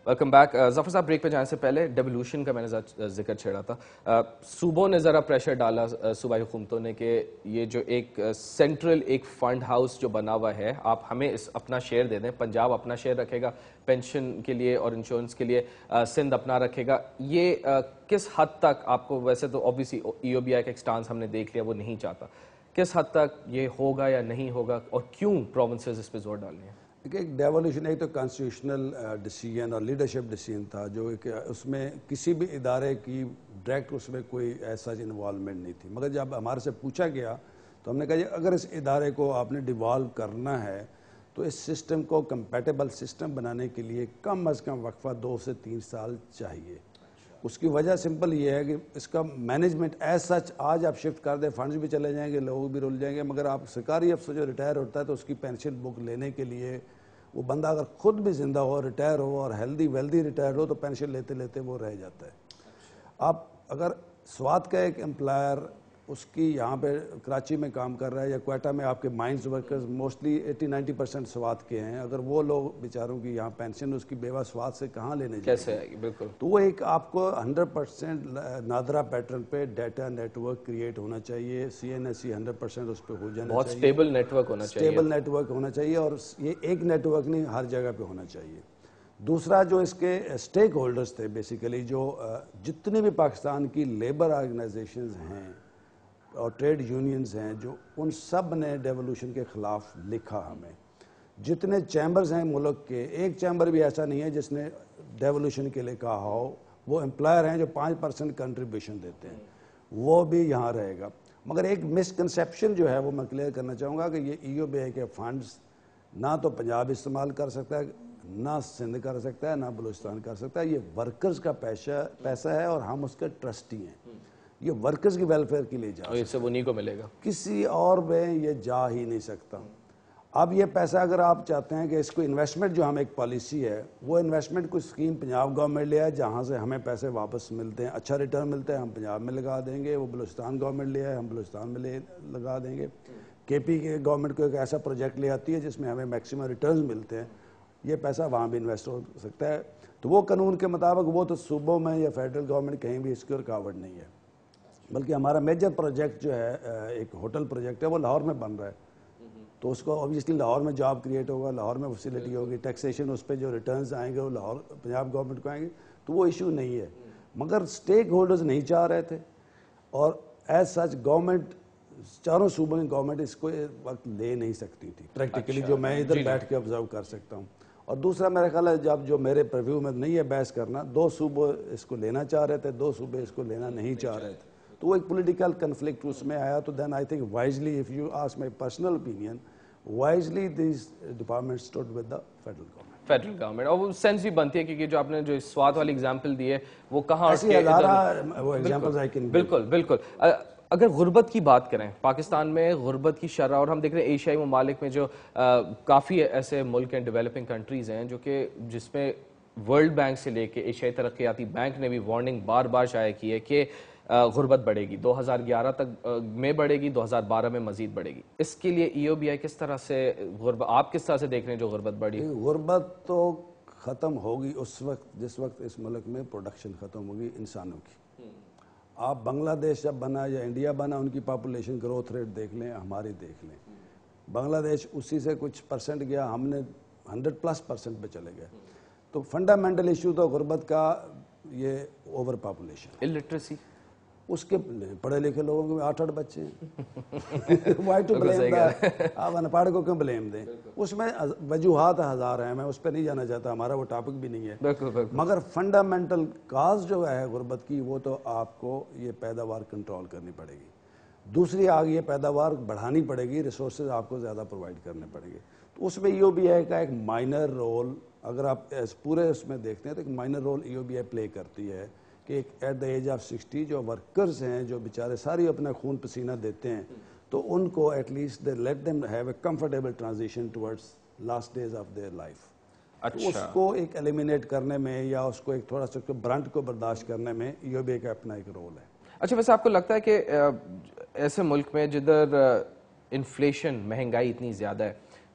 Welcome back. ظفر صاحب break پہ جانے سے پہلے ڈیولوشن کا میں نے ذکر چھیڑا تھا. صوبوں نے ذرا پریشر ڈالا صوبائی حکومتوں نے کہ یہ جو ایک سینٹرل ایک فنڈ ہاؤس جو بنا ہوا ہے آپ ہمیں اپنا شیئر دے دیں. پنجاب اپنا شیئر رکھے گا پینشن کے لیے اور انشورنس کے لیے, سندھ اپنا رکھے گا. یہ کس حد تک آپ کو, ویسے تو اوبیسلی ای او بی آئی کا ایک سٹانس ہم نے دیکھ لیا وہ نہیں چاہتا, کس حد تک یہ ہوگا یا نہیں ہوگا اور کیوں پروونسز اس پہ زور ڈال رہے ہیں؟ ایک ڈیولیوشن ایک تو کانسٹیٹیوشنل ڈیسیجن اور لیڈرشپ ڈیسیجن تھا جو کہ اس میں کسی بھی ادارے کی ڈائریکٹ اس میں کوئی ایسا انوالومنٹ نہیں تھی, مگر جب ہمارے سے پوچھا گیا تو ہم نے کہا اگر اس ادارے کو آپ نے ڈیوالو کرنا ہے تو اس سسٹم کو کمپیٹیبل سسٹم بنانے کے لیے کم از کم وقفہ 2 سے 3 سال چاہیے. اس کی وجہ سمپل یہ ہے کہ اس کا مینجمنٹ ایز سچ آج آپ شفٹ کر دیں فنڈز بھی چلے جائیں گے, لوگ بھی رول جائیں گے, مگر آپ سرکاری افسر جو ریٹائر ہوتا ہے تو اس کی پینشن بک لینے کے لیے وہ بندہ اگر خود بھی زندہ ہو, ریٹائر ہو اور ہیلدی ویلدی ریٹائر ہو تو پینشن لیتے لیتے وہ رہ جاتا ہے. آپ اگر سوات کا ایک امپلائر اس کی یہاں پہ کراچی میں کام کر رہا ہے یا کوئٹہ میں, آپ کے مائنز ورکرز موسٹلی 80-90% سوات کے ہیں, اگر وہ لوگ بیچاروں کی یہاں پینشن اس کی بیوہ سوات سے کہاں لینے جائیں کیسے آئے گی؟ بالکل. تو وہ ایک آپ کو 100% نادرا پیٹرن پہ ڈیٹا نیٹ ورک کریٹ ہونا چاہیے, سی این ایس سی 100% اس پہ ہو جانا چاہیے, بہت سٹیبل نیٹ ورک ہونا چاہیے, سٹیبل نیٹ ورک ہونا چاہیے, اور یہ ایک نیٹ ورک نہیں ہر جگہ پہ ہونا چاہیے. دوسرا جو اس کے اسٹیک ہولڈرز تھے بیسیکلی جو جتنے بھی پاکستان کی لیبر آرگنائزیشنز ہیں اور ٹریڈ یونینز ہیں جو ان سب نے ڈیولوشن کے خلاف لکھا ہمیں. جتنے چیمبرز ہیں ملک کے, ایک چیمبر بھی ایسا نہیں ہے جس نے ڈیولوشن کے لیے کہا ہو. وہ امپلائر ہیں جو 5% کنٹریبیوشن دیتے ہیں, وہ بھی یہاں رہے گا. مگر ایک مسکنسیپشن جو ہے وہ میں کلیئر کرنا چاہوں گا کہ یہ ای او بی آئی کے فنڈز نہ تو پنجاب استعمال کر سکتا ہے, نہ سندھ کر سکتا ہے, نہ بلوچستان کر سکتا ہے. یہ ورکرز کا پیسہ ہے اور ہم اس کے ٹرسٹی ہیں. یہ ورکرز کی ویلفیئر کے لیے جا اور اس سے انہی کو ملے گا, کسی اور میں یہ جا ہی نہیں سکتا. اب یہ پیسہ اگر آپ چاہتے ہیں کہ اس کو انویسٹمنٹ جو ہم ایک پالیسی ہے وہ انویسٹمنٹ کوئی اسکیم پنجاب گورنمنٹ لے آئے جہاں سے ہمیں پیسے واپس ملتے ہیں, اچھا ریٹرن ملتا ہے, ہم پنجاب میں لگا دیں گے. وہ بلوچستان گورنمنٹ لے آئے, ہم بلوچستان میں لگا دیں گے. کے پی کے گورنمنٹ کو ایک ایسا پروجیکٹ لے آتی ہے جس میں ہمیں میکسیمم ریٹرنز ملتے ہیں, یہ پیسہ وہاں بھی انویسٹ ہو سکتا ہے. تو وہ قانون کے مطابق وہ تو صوبوں میں یا فیڈرل گورنمنٹ کہیں بھی اس کی رکاوٹ نہیں ہے. بلکہ ہمارا میجر پروجیکٹ جو ہے ایک ہوٹل پروجیکٹ ہے وہ لاہور میں بن رہا ہے, تو اس کو اوبیسلی لاہور میں جاب کریٹ ہوگا, لاہور میں فیسیلٹی ہوگی, ٹیکسیشن اس پہ جو ریٹرنز آئیں گے وہ لاہور پنجاب گورنمنٹ کو آئیں گے, تو وہ ایشو نہیں ہے. مگر اسٹیک ہولڈرز نہیں چاہ رہے تھے, اور ایز سچ گورنمنٹ چاروں صوبوں کی گورنمنٹ اس کو وقت لے نہیں سکتی تھی پریکٹیکلی, جو میں ادھر بیٹھ کے آبزرو کر سکتا ہوں. اور دوسرا میرا خیال ہے جب جو میرے پریویو میں نہیں ہے بحث کرنا, 2 صوبے اس کو لینا چاہ رہے تھے, 2 صوبے اس کو لینا نہیں چاہ رہے تھے, تو وہ ایک پولیٹیکل کنفلکٹ اس میں آیا. تو then I think wisely, if you ask my personal opinion, wisely these department stood with the federal government. اور وہ سینس بھی بنتی ہے کیونکہ جو آپ نے جو سوات والی ایگزامپل دی ہے وہ کہاں ایسی ہزارہ وہ ایگزامپلز آئی کین. بالکل. اگر غربت کی بات کریں, پاکستان میں غربت کی شرح, اور ہم دیکھ رہے ہیں ایشیائی ممالک میں جو کافی ایسے ملک ہیں, ڈیولپنگ کنٹریز ہیں, جو کہ جس میں ورلڈ بینک سے لے کے ایشیائی ترقیاتی بینک نے بھی وارننگ بار بار شائع کی ہے کہ غربت بڑھے گی, 2011 تک میں بڑھے گی, 2012 میں مزید بڑھے گی. اس کے لیے ای او بی آئی کس طرح سے آپ کس طرح سے دیکھ رہے ہیں جو غربت بڑھی؟ غربت تو ختم ہوگی اس وقت جس وقت اس ملک میں پروڈکشن ختم ہوگی انسانوں کی. آپ بنگلہ دیش جب بنا یا انڈیا بنا, ان کی پاپولیشن گروتھ ریٹ دیکھ لیں, ہماری دیکھ لیں. بنگلہ دیش اسی سے کچھ پرسنٹ گیا, ہم نے 100+% پہ چلے گئے. تو فنڈامنٹل ایشو تو غربت کا یہ اوور پاپولیشن. الٹریسی, اس کے پڑھے لکھے لوگوں کو 8 بچے ہیں, وائی ٹو بلیم دا, آپ ان پڑھ کو کیوں بلیم دیں. اس میں وجوہات ہزار ہیں, میں اس پہ نہیں جانا چاہتا, ہمارا وہ ٹاپک بھی نہیں ہے. مگر فنڈامنٹل کاز جو ہے غربت کی وہ تو آپ کو یہ پیداوار کنٹرول کرنی پڑے گی. دوسری آگے یہ پیداوار بڑھانی پڑے گی, ریسورسز آپ کو زیادہ پرووائڈ کرنے پڑیں گے. تو اس میں ای او بی آئی کا ایک مائنر رول, اگر آپ پورے اس میں دیکھتے ہیں تو ایک minor role E O B I play کرتی ہے کہ ایک ایٹ دا ایج آف 60 جو ورکرز ہیں, جو بیچارے ساری اپنا خون پسینہ دیتے ہیں, تو ان کو at least they let them have a comfortable transition towards last days of their life. اس کو ایک ایلیمینیٹ کرنے میں یا اس کو ایک تھوڑا سا برنٹ کو برداشت کرنے میں ای او بی آئی کا اپنا ایک رول ہے. اچھا, ویسے آپ کو لگتا ہے کہ ایسے ملک میں جدھر انفلیشن, مہنگائی اتنی زیادہ ہے,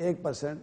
1%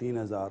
3,000,